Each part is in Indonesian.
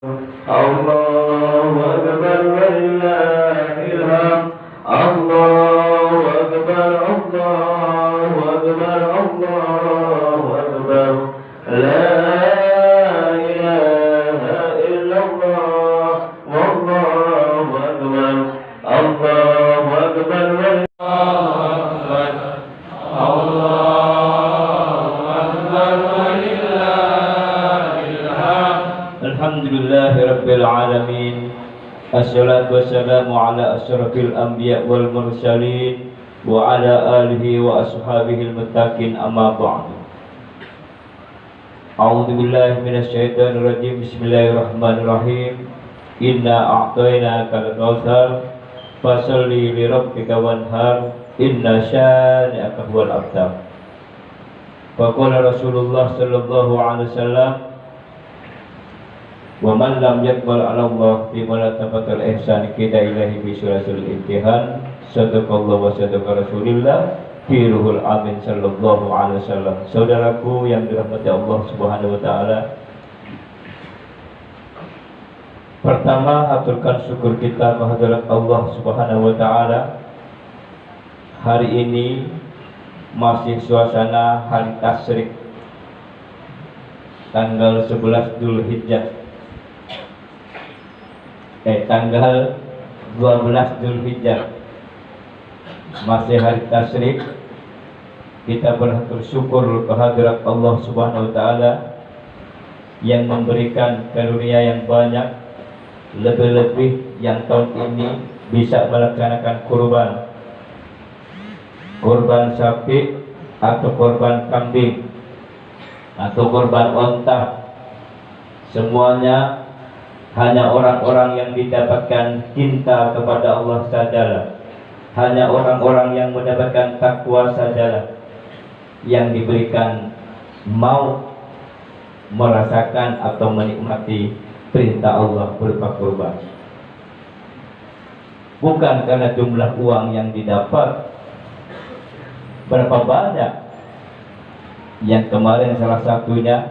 الله أكبر ولله الحمد. الله أكبر الله أكبر الله أكبر لا إله إلا الله والله أكبر. الله أكبر ولله Rabbil alamin. Assalatu wassalamu ala asyrafil anbiya wal mursalin wa ala alihi wa ashabihi al-muttaqin, amma ba'du. A'udzu billahi minasy syaithanir rajim. Bismillahirrahmanirrahim. Inna a'tainakal kautsar fasholli li rabbika wanhar inna syani'aka huwal abtar. Faqala Rasulullah sallallahu alaihi wasallam, wa man lam yaqbal ala Allah fi malatabatul ihsan kita ilahi bi suratul imtihan. Sadaqallahu wa sadaqa rasulillah fi ruhul amin sallallahu alaihi wasallam. Saudaraku yang dirahmati Allah subhanahu wa ta'ala, pertama haturkan syukur kita kehadirat Allah subhanahu wa ta'ala. Hari ini masih suasana hari tasyrik, tanggal 11 Dzulhijjah, tanggal 12 Dzulhijjah, masih hari tasyrik. Kita bersyukur kehadirat Allah subhanahu wa ta'ala yang memberikan karunia yang banyak, lebih-lebih yang tahun ini bisa melaksanakan kurban sapi atau kurban kambing atau kurban onta. Semuanya hanya orang-orang yang mendapatkan cinta kepada Allah sajalah, hanya orang-orang yang mendapatkan takwa sajalah yang diberikan mau merasakan atau menikmati perintah Allah berupa kurban. Bukan karena jumlah uang yang didapat berapa banyak. Yang kemarin salah satunya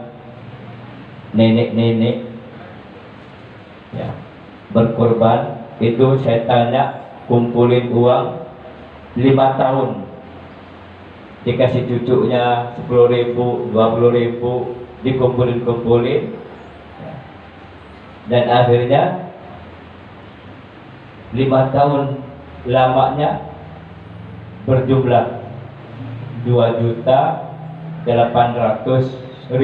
nenek-nenek ya, berkorban itu, saya tanya, kumpulin uang 5 tahun, dikasih cucunya 10.000, 20.000, dikumpulin ya. Dan akhirnya 5 tahun lamanya berjumlah 2.800.000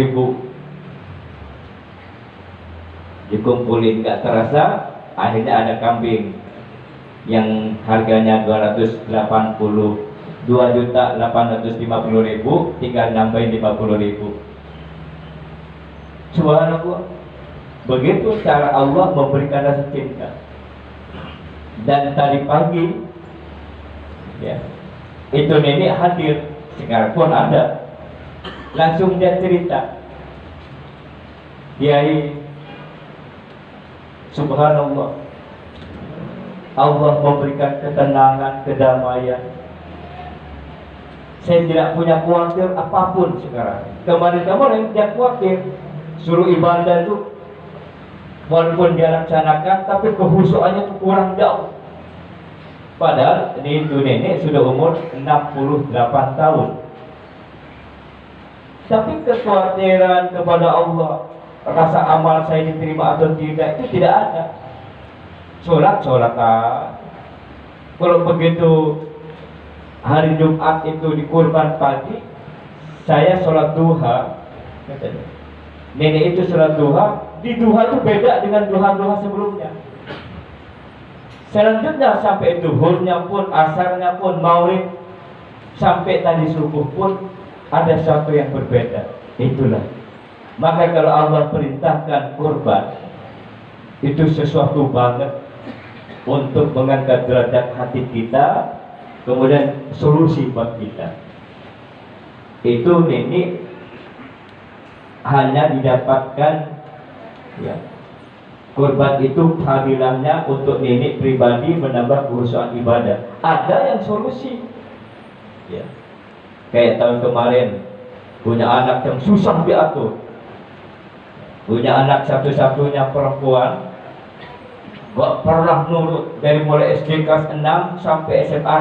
dikumpulin. Gak terasa akhirnya ada kambing yang harganya 2.850.000, tinggal nambahin 50.000. Subhanallah, begitu cara Allah memberikan rasa cinta. Dan tadi pagi ya, itu nenek hadir, sekarang pun ada. Langsung dia cerita, Kiai, subhanallah, Allah memberikan ketenangan, kedamaian. Saya tidak punya khawatir apapun sekarang. Kemarin-kemarin dia khawatir, suruh ibadah itu walaupun dia laksanakan, tapi kehusuannya itu kurang jauh. Padahal ini itu nenek sudah umur 68 tahun. Tapi kekhawatiran kepada Allah, rasa amal saya diterima atau tidak, itu tidak ada. Sholat-sholatan. Kalau begitu hari Jumat itu di kurban pagi, saya sholat duha. Nenek itu sholat duha. Di duha itu beda dengan duha-duha sebelumnya. Selanjutnya sampai duhurnya pun, asarnya pun, maulid, sampai tadi subuh pun ada sesuatu yang berbeda. Itulah. Maka kalau Allah perintahkan kurban, itu sesuatu banget untuk mengangkat derajat hati kita, kemudian solusi buat kita. Itu nenek hanya didapatkan ya, kurban itu fadilahnya untuk nenek pribadi menambah kehusuan ibadah. Ada yang solusi ya. Kayak tahun kemarin punya anak yang susah diatur, punya anak satu-satunya perempuan, gak pernah nurut dari mulai SD kelas 6 sampai SMA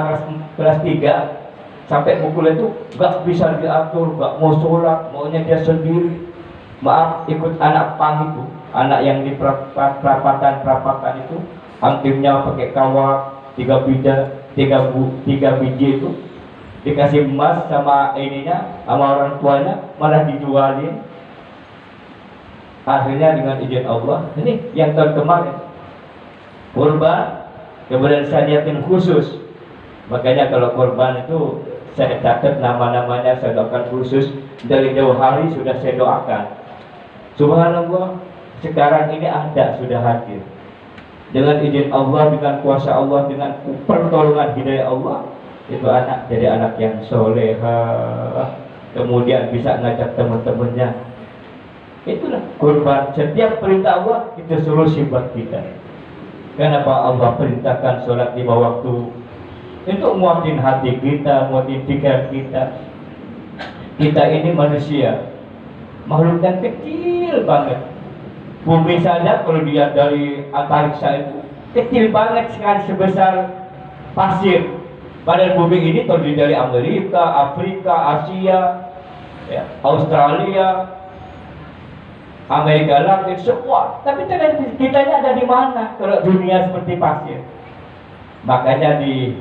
kelas 3, sampai pukul itu gak bisa diatur, gak mau sholat, maunya dia sendiri. Maaf, ikut anak pang itu, anak yang di perapatan itu, antingnya pakai kawat 3 biji itu, dikasih emas sama ininya, sama orang tuanya, malah dijualin. Akhirnya dengan izin Allah, ini yang tahun kemarin kurban, kemudian saya niatin khusus. Makanya kalau kurban itu saya catat nama-namanya, saya doakan khusus dari jauh hari sudah saya doakan. Subhanallah, sekarang ini ada, sudah hadir. Dengan izin Allah, dengan kuasa Allah, dengan pertolongan hidayah Allah, itu anak jadi anak yang soleha, kemudian bisa ngajak teman-temannya. Itulah kurban. Setiap perintah Allah itu solusi buat kita. Kenapa Allah perintahkan sholat 5 waktu? Untuk muatin hati kita, muatin pikiran kita. Kita ini manusia, makhluk yang kecil banget. Bumi saja kalau dilihat dari antariksa itu kecil banget sekali, sebesar pasir. Padahal bumi ini terdiri dari Amerika, Afrika, Asia, ya, Australia, Amerika Latin, semua. Tapi kita ada di mana kalau dunia seperti pasir? Makanya di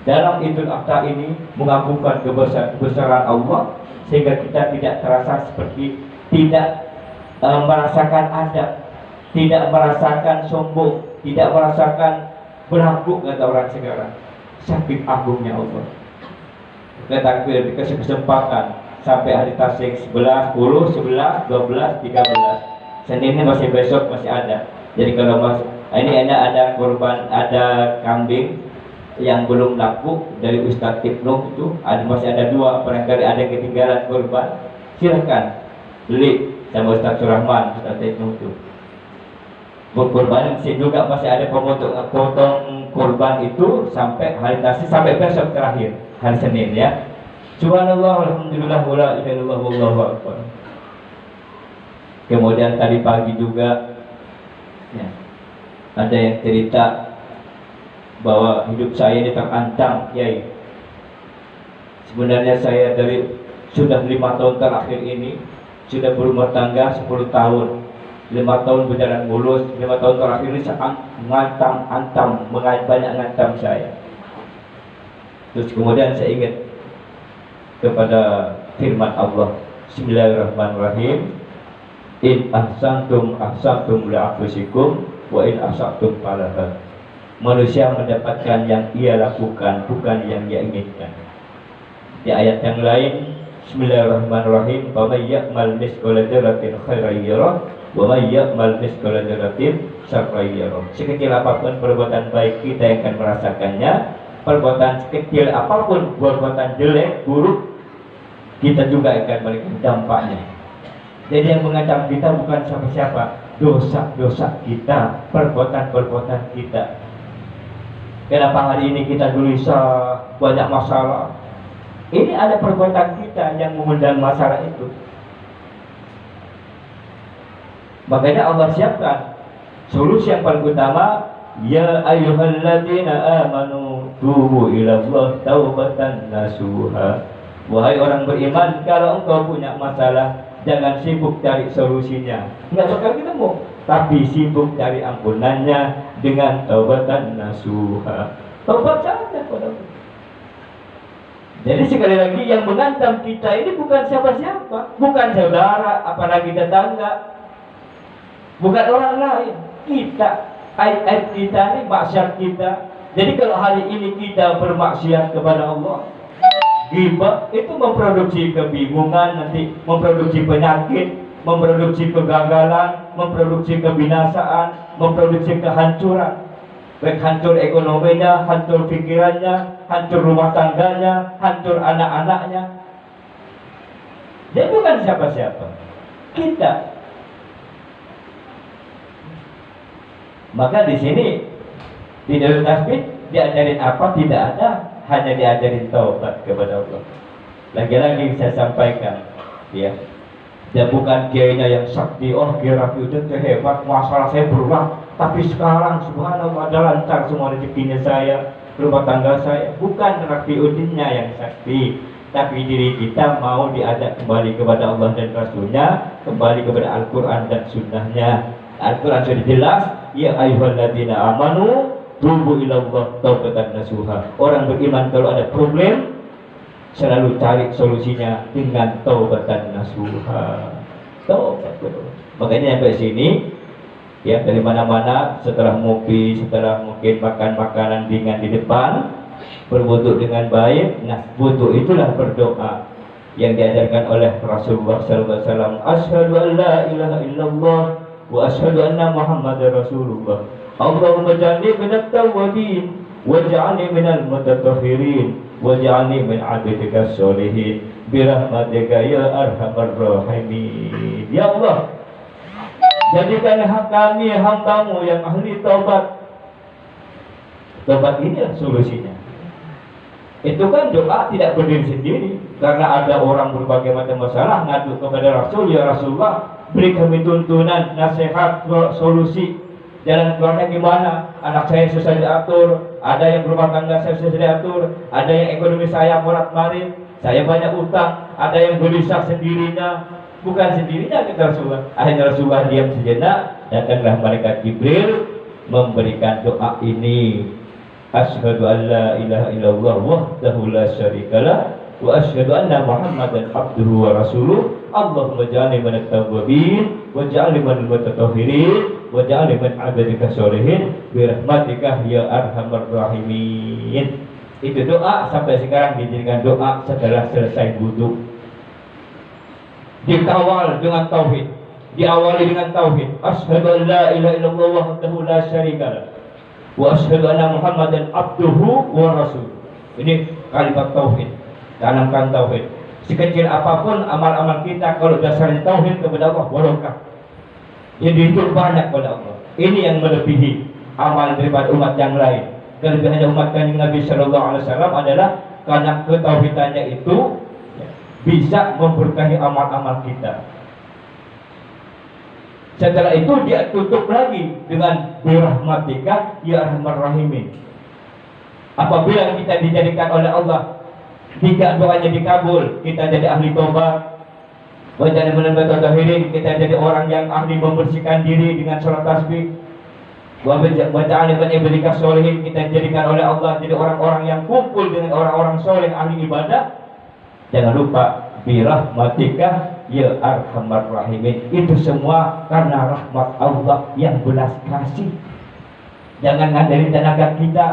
dalam Idul Adha ini mengagungkan kebesaran Allah, sehingga kita tidak terasa seperti tidak merasakan adab, tidak merasakan sombong, tidak merasakan berhakuk, kata orang sekarang. Saking agungnya Allah. Kita dikasih kesempatan sampai hari tasik 11, 10, 11, 12, 13. Seninnya masih, besok masih ada. Jadi kalau ini ada kurban, ada kambing yang belum laku dari Ustadz Ibnu itu, masih ada 2, barangkali ada ketinggalan kurban, silahkan beli sama Ustadz Surahman, Ustadz Ibnu itu. Kurban juga masih ada potong kurban itu sampai hari tasik, sampai besok terakhir hari Senin ya. Subhanallah, alhamdulillah, wala ilaha illallah, wallahu akbar. Kemudian tadi pagi juga ya, ada yang cerita bahwa hidup saya ini terancam, Kiai. Sebenarnya saya dari sudah 5 tahun terakhir ini sudah berumah tangga 10 tahun. 5 tahun berjalan mulus, 5 tahun terakhir ini saya banyak ngancam saya. Terus kemudian saya ingat kepada firman Allah, Bismillahirrahmanirrahim, in ahsantum ahsantum li anfusikum wa in ahsantum falaha. Manusia mendapatkan yang ia lakukan, bukan yang ia inginkan. Di ayat yang lain, Bismillahirrahmanirrahim, wa may ya'mal mithqala dzarratin khairan yarah wa may ya'mal mithqala dzarratin syarran yarah. Sekecil apapun perbuatan baik, kita yang akan merasakannya. Perbuatan sekecil apapun, perbuatan jelek, buruk, kita juga akan melihat dampaknya. Jadi yang mengancam kita bukan siapa-siapa, dosa-dosa kita, perbuatan-perbuatan kita. Kenapa hari ini kita gelisah, banyak masalah? Ini ada perbuatan kita yang mengundang masalah itu. Makanya Allah siapkan solusi yang paling utama, ya ayyuhalladzina amanu tubu ilallah taubatan nasuha. Wahai orang beriman, kalau engkau punya masalah, jangan sibuk cari solusinya, nggak bakal ketemu, tapi sibuk cari ampunannya dengan taubatan nasuha. Taubat saja pada. Jadi sekali lagi, yang mengancam kita ini bukan siapa-siapa, bukan saudara, apalagi tetangga, bukan orang lain. Kita, aib kita ini, maksiat kita. Jadi kalau hari ini kita bermaksiat kepada Allah, ghibah itu memproduksi kebingungan, nanti memproduksi penyakit, memproduksi kegagalan, memproduksi kebinasaan, memproduksi kehancuran. Baik hancur ekonominya, hancur pikirannya, hancur rumah tangganya, hancur anak-anaknya. Dia bukan siapa-siapa, kita. Maka di sini di Darul Tasbih diajarin apa? Tidak ada, hanya diajarin taubat kepada Allah. Lagi-lagi saya sampaikan, ya, Dan bukan kiainya yang sakti, oh Kiai Rafiuddin hebat, masalah saya berulang, tapi sekarang subhanallah ada lancar semua rezekinya saya, rumah tangga saya. Bukan Rafiuddinnya yang sakti, tapi diri kita mau diajak kembali kepada Allah dan Rasulnya, kembali kepada Al-Quran dan Sunnahnya. Al-Quran sudah jelas, ya ayyuhalladzina amanu tubu ilallah taubatan nasuha. Orang beriman kalau ada problem selalu cari solusinya dengan taubatan nasuha. Taubat. Makanya sampai sini ya, dari mana-mana setelah ngopi, setelah mungkin makan makanan ringan di depan, berwudu dengan baik. Nah, wudu itulah berdoa yang diajarkan oleh Rasulullah SAW. Asyhadu an la ilaha illallah wa asyhadu anna Muhammadar Rasulullah. Allahumma ja'alni minat tawwabin waj'alni minal mutatahhirin waj'alni min 'abdika sholihin birahmatika ya arhamar rahimin. Ya Allah, jadikan kami hambamu yang ahli taubat. Taubat inilah solusinya. Itu kan doa tidak berdiri sendiri, karena ada orang berbagai macam masalah ngadu kepada Rasul, ya Rasulullah beri kami tuntunan, nasihat, solusi, jalan keluarnya gimana, anak saya susah diatur, ada yang berumah tangga saya susah diatur, ada yang ekonomi saya morat-marit, saya banyak utang, ada yang gelisah sendirinya. Bukan sendirinya kita Rasulullah. Akhirnya Rasulullah diam sejenak, datanglah malaikat Jibril memberikan doa ini. Asyhadu an la ilaha illallah wahdahu la syarikalah wa asyhadu anna Muhammadan abduhu wa rasuluh. Allahumma ja'alni minat tawwabin wa ja'alni minal mutatahhirin wa ja'alni min 'ibadika sholihin bi rahmatika ya arhamar rahimin. Itu doa sampai sekarang dijadikan doa setelah selesai wudu. Dikawal dengan tauhid, diawali dengan tauhid. Asyhadu an la ilaha illallah wahdahu la syarikalah wa asyhadu anna Muhammadan abduhu wa rasul. Ini kalimat tauhid. Tanamkan tauhid. Sekecil apapun amal-amal kita, kalau dasarnya tauhid kepada Allah, barokah. Jadi itu banyak kepada Allah. Ini yang melebihi amal daripada umat yang lain. Kelebihannya umat Kanjeng Nabi Sallallahu Alaihi Wasallam adalah karena ketauhidannya itu bisa memberkahi amal-amal kita. Setelah itu dia tutup lagi dengan birahmatika ya arhamar rahimin. Apabila kita dijadikan oleh Allah, tiga doanya dikabul, kita jadi ahli tobat, wajah minal mutatahhirin, kita jadi orang yang ahli membersihkan diri dengan sholat tasbih, wajah min ibadika sholihin, kita dijadikan oleh Allah jadi orang-orang yang kumpul dengan orang-orang soleh ahli ibadah. Jangan lupa birahmatika ya arhamar rahimin. Itu semua karena rahmat Allah yang belas kasih. Jangan ngandelin tenaga kita,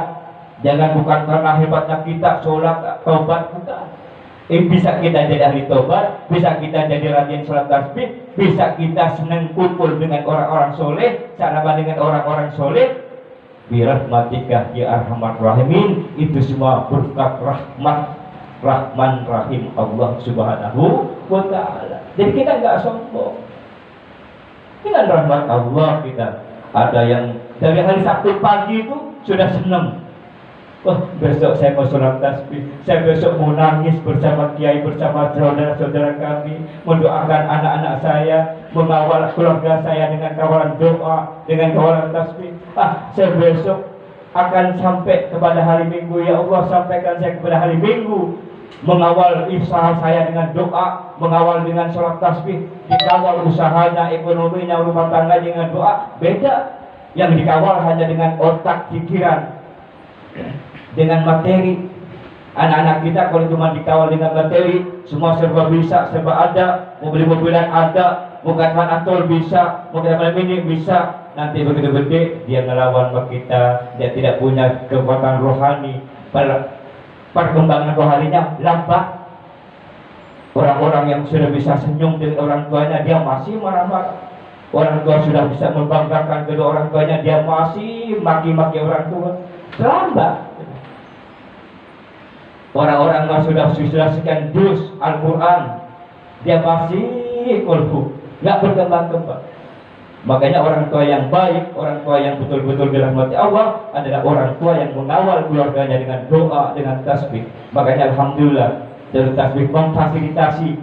jangan bukan karena hebatnya kita sholat taubat, bukan. Bisa kita jadi ahli taubat, bisa kita jadi rajin sholat tasbih, bisa kita senang kumpul dengan orang-orang soleh, salaman dengan orang-orang soleh. Birahmatika ya arhamar rahimin. Itu semua berkat rahmat Rahman Rahim Allah Subhanahu wa Ta'ala. Jadi kita nggak sombong dengan rahmat Allah. Kita ada yang dari hari Sabtu pagi itu sudah senang. Wah, besok saya mau sholat tasbih, saya besok mau nangis bersama kiai, bersama saudara-saudara kami, mendoakan anak-anak saya, mengawal keluarga saya dengan kawalan doa, dengan kawalan tasbih. Saya besok akan sampai kepada hari Minggu, ya Allah sampaikan saya kepada hari Minggu, mengawal usaha saya dengan doa, mengawal dengan sholat tasbih, dikawal usahanya, ekonominya, rumah tangga dengan doa. Beda yang dikawal hanya dengan otak, pikiran, dengan materi. Anak-anak kita kalau cuma dikawal dengan materi, semua serba bisa, serba ada, mobil-mobilan ada, mau katakan atol bisa, mau katakan ini bisa. Nanti begitu gede dia ngelawan sama kita, dia tidak punya kekuatan rohani, perkembangan rohaninya lambat. Orang-orang yang sudah bisa senyum dengan orang tuanya, dia masih marah-marah. Orang tua sudah bisa membanggakan kedua orang tuanya, dia masih maki-maki orang tua. Terlambat. Orang-orang yang sudah sekian dus Al-Quran, dia masih kolbu, nggak berkembang-kembang. Makanya orang tua yang baik, orang tua yang betul-betul dirahmati Allah adalah orang tua yang mengawal keluarganya dengan doa, dengan tasbih. Makanya alhamdulillah dari tasbih memfasilitasi,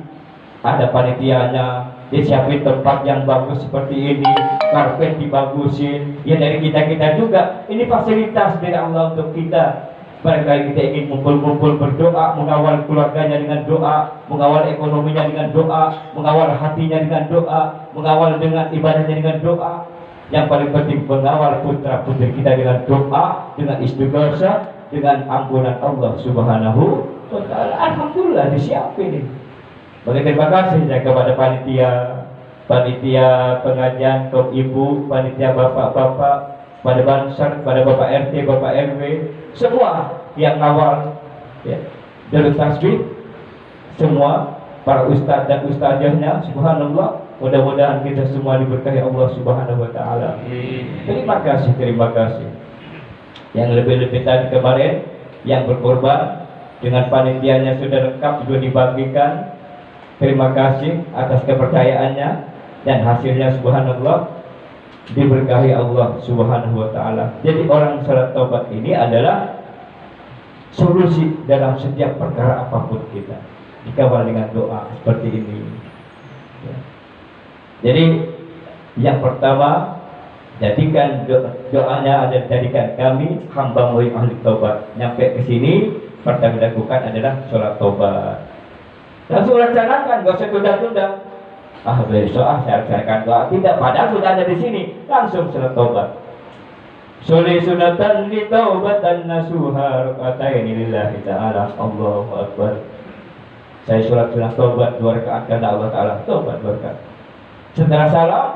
ada panitianya, disiapin tempat yang bagus seperti ini, karpet dibagusin. Ya dari kita juga, ini fasilitas dari Allah untuk kita. Barangkali kita ingin kumpul-kumpul berdoa, mengawal keluarganya dengan doa, mengawal ekonominya dengan doa, mengawal hatinya dengan doa, mengawal dengan ibadahnya dengan doa. Yang paling penting mengawal putra putri kita dengan doa, dengan istighosa, dengan ampunan Allah Subhanahu wa Ta'ala. Alhamdulillah disiapin ini. Bagi terima kasih saya kepada panitia pengajian, kaum ibu, panitia bapak-bapak, pada Bansar, pada Bapak RT, Bapak RW, semua yang awal ya, Darut Tasbih, semua para ustadz dan ustazahnya, subhanallah, mudah-mudahan kita semua diberkahi Allah Subhanahu wa Ta'ala. Terima kasih. Yang lebih-lebih tadi kemarin yang berkorban dengan panitianya sudah lengkap juga dibagikan. Terima kasih atas kepercayaannya dan hasilnya subhanallah diberkahi Allah Subhanahu wa Ta'ala. Jadi orang salat taubat ini adalah solusi dalam setiap perkara apapun kita, dikawal dengan doa seperti ini ya. Jadi yang pertama, jadikan doanya ada, jadikan kami hamba murid ahli taubat. Nyampe ke sini pertama dilakukan adalah sholat taubat. Langsung laksanakan, gak usah tunda-tunda. Besok saya laksanakan doa. Tidak, padahal sudah ada di sini. Langsung sholat taubat. Sholli sunatan li taubatan nasuha rakataini lillahi ta'ala. Allahu Akbar. Saya sholat sunat taubat 2 rakaat karena Allah Ta'ala. Taubat 2 rakaat. Setelah salam,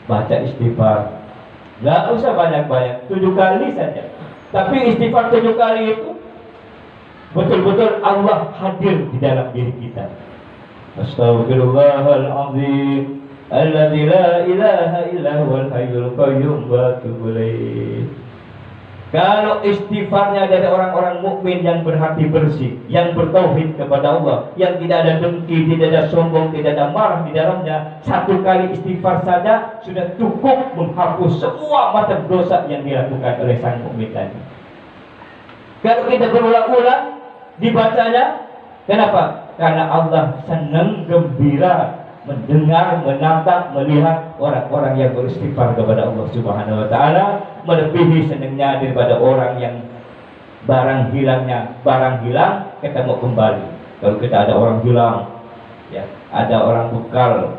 baca istighfar. Gak usah banyak-banyak, 7 kali saja. Tapi istighfar 7 kali itu betul-betul Allah hadir di dalam diri kita. Astaghfirullahaladzim alladzi la ilaha illa huwal hayyul qayyum wa atubu ilaih. Kalau istighfarnya dari orang-orang mukmin yang berhati bersih, yang bertauhid kepada Allah, yang tidak ada dengki, tidak ada sombong, tidak ada marah di dalamnya, 1 kali istighfar saja sudah cukup menghapus semua macam dosa yang dilakukan oleh sang mukmin tadi. Kalau kita berulang-ulang dibacanya, kenapa? Karena Allah senang, gembira mendengar, menatap, melihat orang-orang yang beristighfar kepada Allah Subhanahu wa Ta'ala, melebihi senangnya daripada orang yang barang hilang ketemu kembali. Kalau kita ada orang hilang ya, ada orang bekal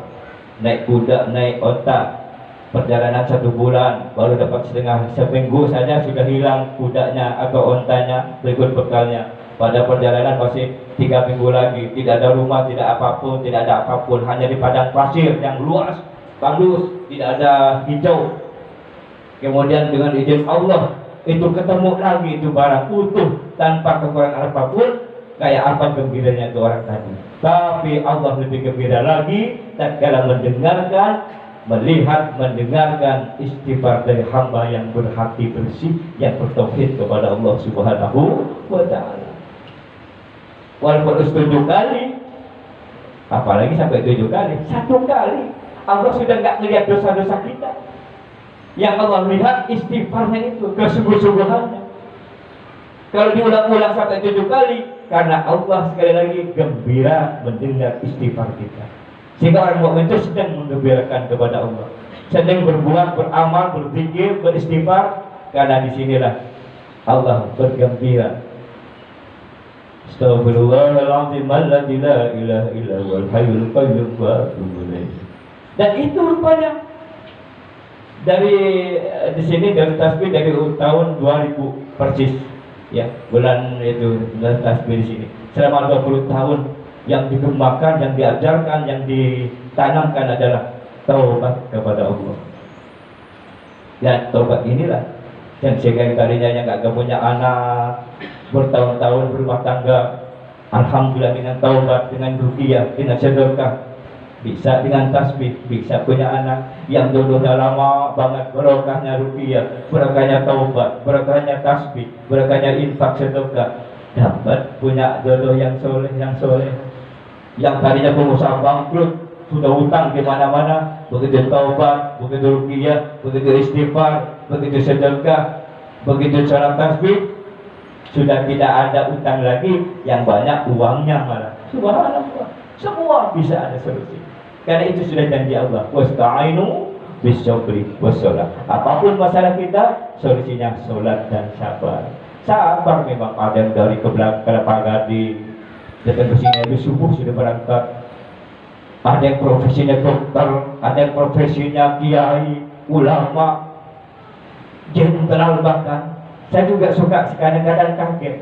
naik kuda, naik onta, perjalanan 1 bulan baru dapat seminggu saja sudah hilang kudanya atau ontanya berikut bekalnya. Pada perjalanan masih 3 minggu lagi, tidak ada rumah, tidak apapun, hanya di padang pasir yang luas, tandus, tidak ada hijau. Kemudian dengan izin Allah itu ketemu lagi itu barang utuh tanpa kekurangan apapun. Kayak apa gembiranya itu orang tadi. Tapi Allah lebih gembira lagi tatkala mendengarkan istighfar dari hamba yang berhati bersih, yang bertauhid kepada Allah Subhanahu wa Ta'ala. Walaupun 7 kali, apalagi sampai 7 kali, 1 kali Allah sudah nggak melihat dosa-dosa kita. Yang Allah lihat istighfarnya itu, kesungguh-sungguhannya. Kalau diulang-ulang sampai 7 kali, karena Allah sekali lagi gembira mendengar istighfar kita. Sehingga orang mukmin itu sedang menggembirakan kepada Allah, sedang berbuat, beramal, berzikir, beristighfar, karena disinilah Allah bergembira. Astaghfirullahaladzim alladzi la ilaha illa huwal hayyul qayyum wa atubu ilaih. Dan itu rupanya dari di sini dari tasbih dari tahun 2000 persis ya, bulan itu bulan tasbih di sini. Selama 20 tahun yang dikembangkan, yang diajarkan, yang ditanamkan adalah taubat kepada Allah. Dan taubat inilah yang sehingga tadinya yang nggak punya anak, bertahun-tahun berumah tangga, alhamdulillah dengan taubat, dengan ruqyah, dengan sedekah, bisa dengan tasbih, bisa punya anak. Yang jodohnya lama banget, barokahnya ruqyah, barokahnya taubat, barokahnya tasbih, barokahnya infak sedekah, dapat punya jodoh yang soleh. Yang tadinya pengusaha bangkrut, sudah utang di mana-mana, begitu taubat, begitu ruqyah, begitu istighfar, begitu sedekah, begitu salat tasbih, sudah tidak ada utang lagi, yang banyak uangnya malah. Subhanallah, semua bisa ada solusi. Karena itu sudah janji Allah. Wasta'inu bisyabri wassalah. Apapun masalah kita, solusinya sholat dan sabar. Sabar memang ada yang dari Kelapa Gading datang ke sini habis subuh sudah berangkat. Ada yang profesinya dokter, ada yang profesinya kiai, ulama, jenderal bahkan. Saya juga suka kadang-kadang kaget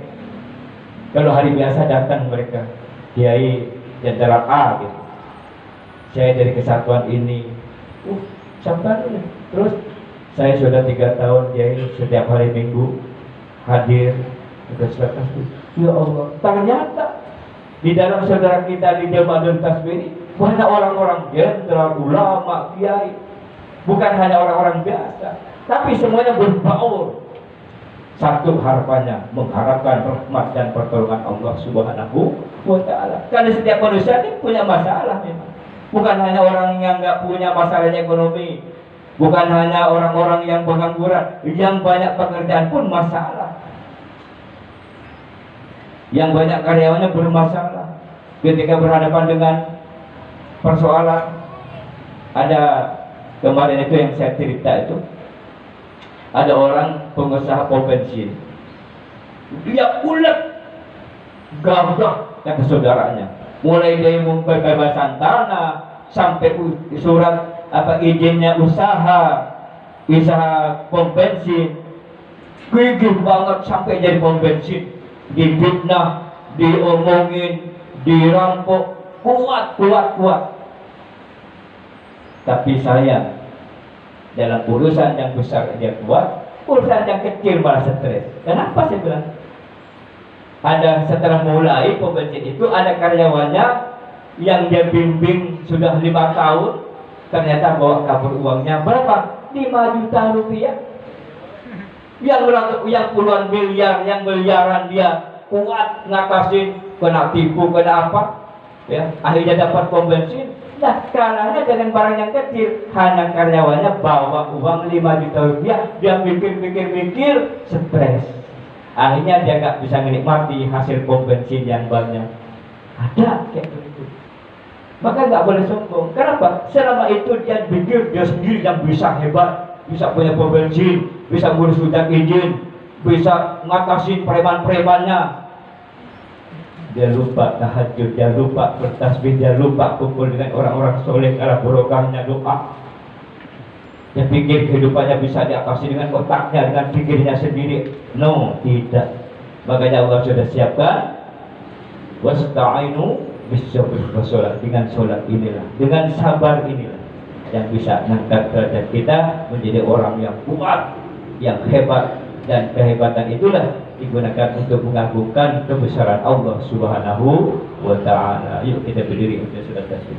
kalau hari biasa datang mereka, kiai jenderal A gitu. Saya dari kesatuan ini, sabar ya. Terus saya sudah 3 tahun kiai, setiap hari Minggu hadir ke tasbih. Ya Allah, ternyata di dalam saudara kita di jemaah tasbih ini banyak orang-orang jenderal, ulama, kiai, bukan hanya orang-orang biasa, tapi semuanya berbaur. Satu harapannya mengharapkan rahmat dan pertolongan Allah Subhanahu wa Ta'ala. Karena setiap manusia ini punya masalah memang. Bukan hanya orang yang nggak punya masalah ekonomi, bukan hanya orang-orang yang pengangguran, yang banyak pekerjaan pun masalah. Yang banyak karyawannya bermasalah. Ketika berhadapan dengan persoalan, ada kemarin itu yang saya cerita itu, ada orang pengusaha pom bensin, dia ulet gagah kata saudaranya, mulai dari pembebasan tanah sampai surat izinnya usaha pom bensin, gigih banget sampai jadi pom bensin, difitnah, diomongin, dirampok, kuat. Tapi saya dalam urusan yang besar dia kuat, urusan yang kecil malah stres. Kenapa saya bilang? Ada setelah mulai pom bensin itu ada karyawannya yang dia bimbing sudah 5 tahun, ternyata bawa kabur uangnya berapa? 5 juta rupiah. Yang puluhan miliar, yang miliaran dia kuat ngatasin, kena tipu, kena apa? Ya, akhirnya dapat pom bensin. Nah, kalahnya dengan barang yang kecil, hanya karyawannya bawa uang 5 juta rupiah, dia mikir, stres. Akhirnya dia nggak bisa menikmati hasil pom bensin yang banyak. Ada kayak begitu. Maka nggak boleh sombong. Kenapa? Selama itu dia pikir dia sendiri yang bisa hebat, bisa punya pom bensin, bisa ngurus surat izin, bisa ngatasin preman-premannya. Dia lupa tahajud, dia lupa bertasbih, dia lupa kumpul dengan orang-orang soleh karena barokahnya doa. Dia pikir kehidupannya bisa diatasi dengan otaknya, dengan pikirnya sendiri. No, tidak. Makanya Allah sudah siapkan wasta'inu bisyabri wassalah. Dengan sholat inilah, dengan sabar inilah yang bisa mengangkat derajat kita menjadi orang yang kuat, yang hebat. Dan kehebatan itulah digunakan untuk mengagungkan kebesaran Allah Subhanahu wa Ta'ala. Yuk kita berdiri untuk sholat tasbih.